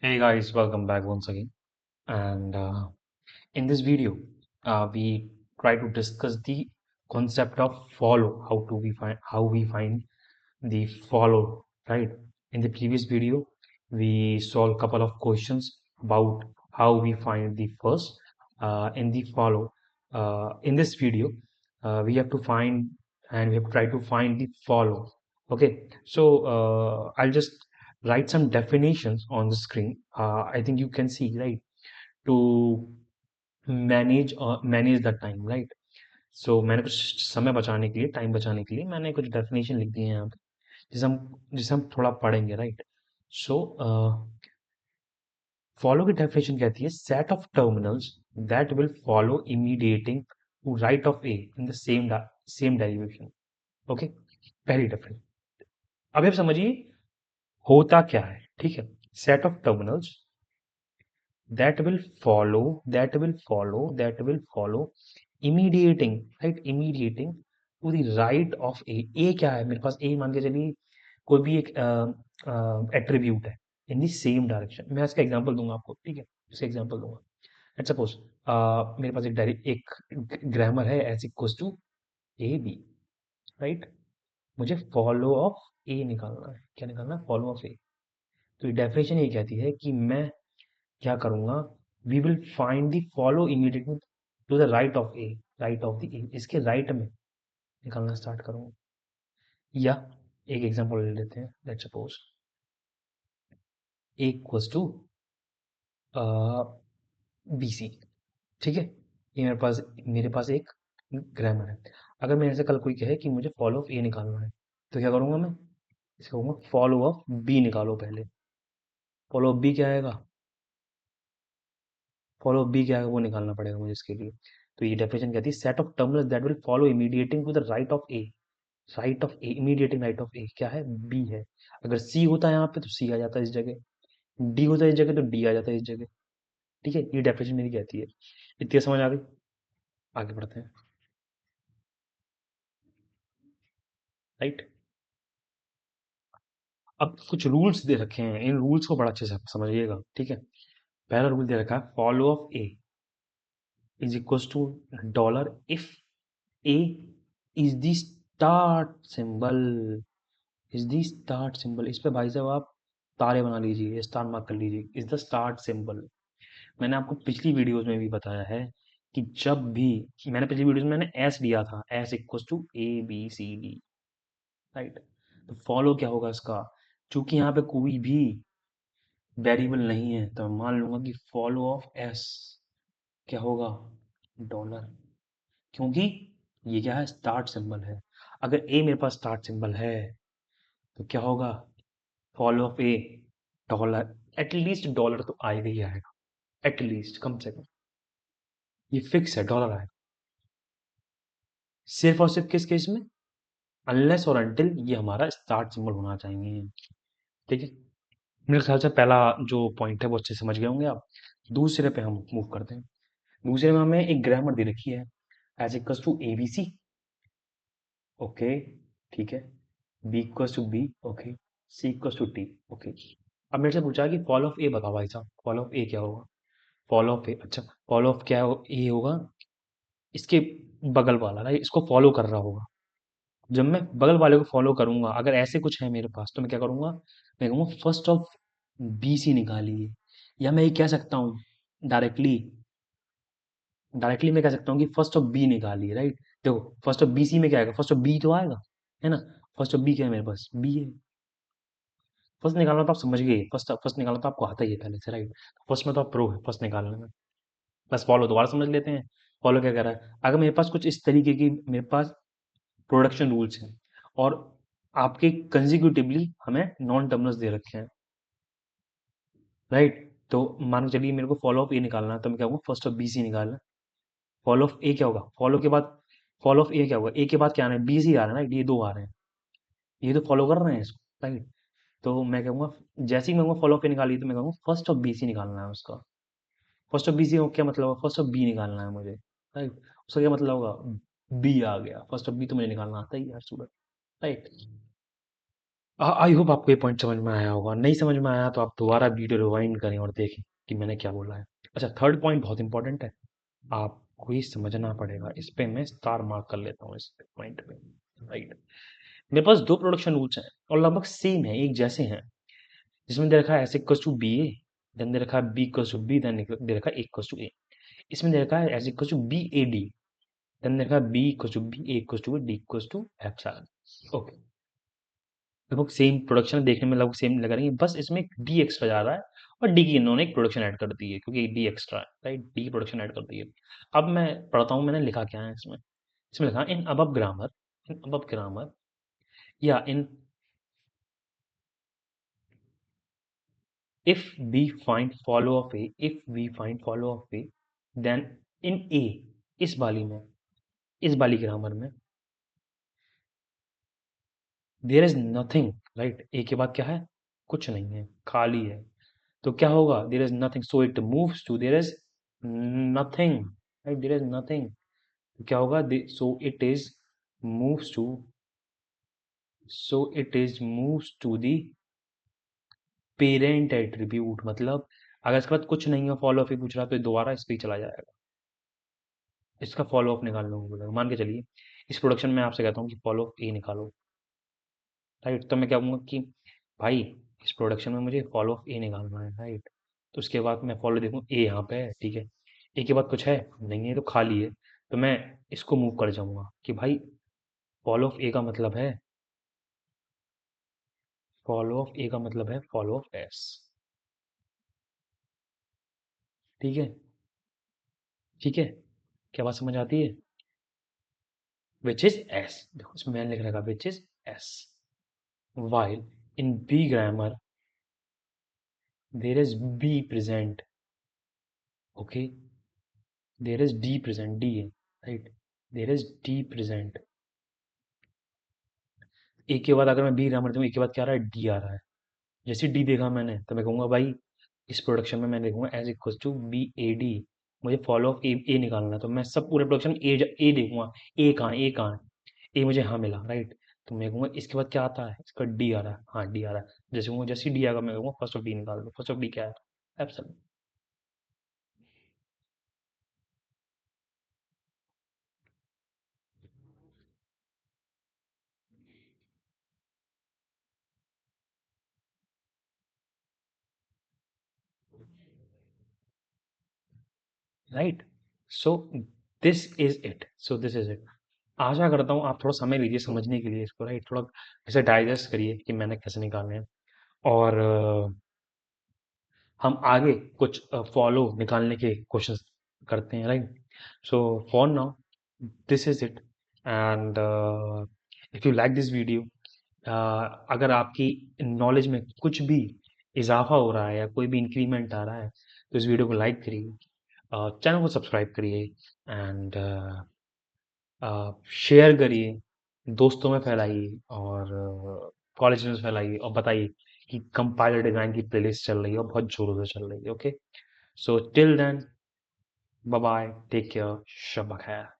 Hey guys, welcome back once again. And in this video, we try to discuss the concept of follow. How we find the follow, right? In the previous video, we solved a couple of questions about how we find the first in the follow. In this video, we have to find and we have to try to find the follow. Okay, so I'll just write some definitions on the screen. I think you can see, right? To manage the time, right? So मैंने कुछ समय बचाने के लिए time बचाने के लिए मैंने कुछ डेफिनेशन लिख दिए हैं यहाँ पे जिसे हम थोड़ा पढ़ेंगे, राइट? सो फॉलो की डेफिनेशन कहती है set of terminals that will follow immediating to right of A in the same derivation. Okay, पहली डेफिनेशन। अब आप समझिए होता क्या है, ठीक है? Set of terminals that will follow immediating, right? Immediating to the right of a क्या है मेरे पास? a मान के चलिए कोई भी एक एट्रीब्यूट है इन दी सेम डायरेक्शन। मैं इसका एग्जांपल दूंगा आपको, ठीक है? इसका एग्जांपल दूंगा। लेट्स सपोज मेरे पास एक ग्रामर है S equals to A B, right? मुझे फॉलो ऑफ ए निकालना है। क्या निकालना है? Follow of A. तो डेफिनेशन ये कहती है कि मैं क्या करूंगा? We will find the follow immediately to the right of A, right of the A, इसके राइट में निकालना स्टार्ट करूंगा। या एक एग्जांपल ले लेते हैं। Let's suppose A equals to B C, ठीक है? ये मेरे पास एक ग्रामर है। अगर मेरे से कल कोई कहे कि मुझे फॉलो ऑफ ए निकालना है, तो क्या करूंगा मैं? इसका कहूंगा फॉलो ऑफ बी निकालो पहले। फॉलो ऑफ बी क्या आएगा? फॉलो ऑफ बी क्या है वो निकालना पड़ेगा मुझे इसके लिए। तो ये डेफिनेशन कहती है set of terminals that will follow immediating to the right of A. Right of A, immediating right of A क्या है? बी है। अगर सी होता है यहाँ पे तो सी आ जाता है इस जगह, डी होता है इस जगह तो डी आ जाता है इस जगह। ठीक है, ये डेफिनेशन मेरी कहती है। इतनी समझ आ गई? आगे बढ़ते हैं, राइट? अब कुछ रूल्स दे रखे हैं, इन रूल्स को बड़ा अच्छे से समझिएगा, ठीक है? पहला रूल दे रखा है follow of A is equal to dollar if A is the start symbol. Is the start symbol, इस पे भाई साहब आप तारे बना लीजिए, स्टार मार्क कर लीजिए। Is the start symbol. मैंने आपको पिछली वीडियोस में भी बताया है कि जब भी मैंने पिछली वीडियोस में मैंने एस लिया था, S equals to A B C D, right? तो फॉलो क्या होगा इसका? चूंकि यहाँ पे कोई भी वेरिएबल नहीं है तो मैं मान लूंगा कि फॉलो ऑफ एस क्या होगा? डॉलर। क्योंकि ये क्या है? स्टार्ट सिंबल है। अगर ए मेरे पास स्टार्ट सिंबल है तो क्या होगा? Follow of A dollar. At least dollar तो आएगा ही आएगा, एटलीस्ट कम से कम। ये फिक्स है, डॉलर आएगा। सिर्फ और सिर्फ किस केस में? अनलेस और अनटिल ये हमारा स्टार्ट सिंबल होना चाहिए, ठीक है? मेरे ख्याल से पहला जो पॉइंट है वो अच्छे से समझ गए होंगे आप। दूसरे पे हम मूव करते हैं। दूसरे में हमें एक ग्रामर दे रखी है S equals to A B C. Okay, ठीक है। B equals to B, okay. C equals to T, okay. अब मेरे से पूछा कि फॉलो ऑफ ए बताओ भाई साहब, फॉलो ऑफ ए क्या होगा? फॉलो ऑफ ए, अच्छा, फॉलो ऑफ क्या ए होगा? इसके बगल वाला, राइट? इसको फॉलो कर रहा होगा। जब मैं बगल वाले को फॉलो करूंगा, अगर ऐसे कुछ है मेरे पास तो मैं क्या करूंगा? मैं कहूंगा फर्स्ट ऑफ बी सी निकालिए। या मैं ये कह सकता हूँ डायरेक्टली, डायरेक्टली मैं कह सकता हूँ कि फर्स्ट ऑफ बी निकालिए, राइट? देखो फर्स्ट ऑफ बी सी में क्या आएगा? फर्स्ट ऑफ बी तो आएगा, है ना? फर्स्ट ऑफ बी क्या है मेरे पास? बी है। फर्स्ट निकालना तो आप समझ गए, फर्स्ट फर्स्ट निकालना तो आपको आता ही है पहले से, राइट? फर्स्ट में तो आप प्रो है फर्स्ट निकालने में। बस फॉलो दोबारा समझ लेते हैं। फॉलो क्या कह रहा है? अगर मेरे पास कुछ इस तरीके की मेरे पास प्रोडक्शन रूल्स हैं और आपके कंजिक्यूटिवली हमें नॉन टर्मिनल्स दे रखे हैं, राइट? तो मान के चलिए मेरे को फॉलो ऑफ ए निकालना है तो मैं क्या कहूँगा? फर्स्ट ऑफ बी सी निकालना है। फॉलो ऑफ ए क्या होगा? फॉलो के बाद फॉलो ऑफ ए क्या होगा? ए के बाद क्या आना है? बी सी आ रहा है, राइट? ये दो आ रहे हैं, ये तो फॉलो कर रहे हैं इसको, राइट? तो मैं कहूँगा जैसे ही मैं कहूँगा फॉलो ऑफ ए निकालिए तो मैं कहूँगा फर्स्ट ऑफ बी सी निकालना है उसका। फर्स्ट ऑफ बी सी क्या मतलब होगा? फर्स्ट ऑफ बी निकालना है मुझे, राइट? उसका क्या मतलब होगा? बी आ गया, फर्स्ट ऑफ बी तो मुझे निकालना आता ही है यार स्टूडेंट, राइट? आई होप आपको ये पॉइंट समझ में आया होगा। नहीं समझ में आया तो आप दोबारा वीडियो रिवाइंड करें और देखें कि मैंने क्या बोला है। अच्छा, थर्ड पॉइंट बहुत इंपॉर्टेंट है, आपको ये समझना पड़ेगा। इस पे मैं स्टार मार्क कर लेता हूँ इस पॉइंट पे, राइट। मेरे पास दो प्रोडक्शन रूल्स हैं और लगभग सेम है, एक जैसे हैं। जिसमें दे रखा है S equals to B A, then दे रखा है B equals to B, then दे रखा है ए इक्वल्स टू ए। इसमें दे रखा है S equals to B A D, then दे रखा है B equals to B, A equals to D equals to epsilon. Okay, लगभग सेम प्रोडक्शन देखने में लगभग सेम लग रही है, बस इसमें एक डी एक्स्ट्रा जा रहा है और डी की इन्होंने एक प्रोडक्शन ऐड कर दी है क्योंकि डी एक्स्ट्रा है, राइट। डी की प्रोडक्शन ऐड कर दी है। अब मैं पढ़ता हूँ मैंने लिखा क्या है इसमें। इसमें लिखा in above grammar, in above grammar या इन if we find follow of a, if we find follow of a, then in a, इस वाली में, इस वाली ग्रामर में देयर इज नथिंग, राइट। ए के बाद क्या है, कुछ नहीं है, खाली है। तो क्या होगा, there is nothing, so it moves to there is nothing, right. There is nothing, तो क्या होगा, so it is moves to, so it is moves to the parent attribute. मतलब अगर इसके बाद कुछ नहीं है, फॉलो ऑफ ही पूछ रहा तो ये दोबारा इस पे ही चला जाएगा। इसका फॉलो अप निकालने को बोलेगा। मान के चलिए इस प्रोडक्शन में आपसे कहता हूँ कि फॉलो अप ए निकालो, राइट। तो मैं क्या कहूँगा कि भाई इस प्रोडक्शन में मुझे फॉलो अप ए निकालना है, राइट। तो उसके बाद मैं फॉलो देखूँ, ए यहाँ पे है, ठीक है। ए के बाद कुछ है नहीं है, तो खाली है। तो मैं इसको मूव कर जाऊंगा कि भाई फॉलो ऑफ ए का मतलब है, फॉलो ऑफ ए का मतलब है फॉलो ऑफ एस, ठीक है। ठीक है, क्या बात समझ आती है। विच इज एस, देखो इसमें मैंने लिख रखा which is S, while in B grammar there is B present, okay, there is D present, D है, right, there is D present। एक के बाद अगर मैं बी ग्रामर दूँ, एक के बाद क्या आ रहा है, डी आ रहा है। जैसे डी देखा मैंने तो मैं कहूँगा भाई इस प्रोडक्शन में मैं देखूंगा S equal to B A D, मुझे फॉलो ऑफ ए ए निकालना है, तो मैं सब पूरे प्रोडक्शन ए देखूंगा, ए कहाँ है, ए कहाँ है, ए मुझे हाँ मिला, राइट। तो मैं कहूँगा इसके बाद क्या आता है, इसका डी आ रहा है, हाँ डी आ रहा है। जैसे कहूँगा जैसे डी आएगा मैं कहूँगा फर्स्ट ऑफ डी निकाल दो, फर्स्ट ऑफ डी क्या है, epsilon, right. So this is it, so this is it. आशा करता हूँ आप थोड़ा समय लीजिए समझने के लिए इसको, राइट। थोड़ा इसे डाइजेस्ट करिए कि मैंने कैसे निकालने हैं। और हम आगे कुछ फॉलो निकालने के क्वेश्चंस करते हैं, right. So for now this is it, and if you like this video, अगर आपकी नॉलेज में कुछ भी इजाफा हो रहा है या कोई भी इंक्रीमेंट आ रहा है तो इस वीडियो को लाइक करिए, चैनल को सब्सक्राइब करिए, एंड शेयर करिए, दोस्तों में फैलाइए और कॉलेज में फैलाइए और बताइए कि कंपाइलर डिजाइन की प्लेलिस्ट चल रही है और बहुत जोरों से चल रही है। Okay, so till then, bye bye, take care, शब बखैर।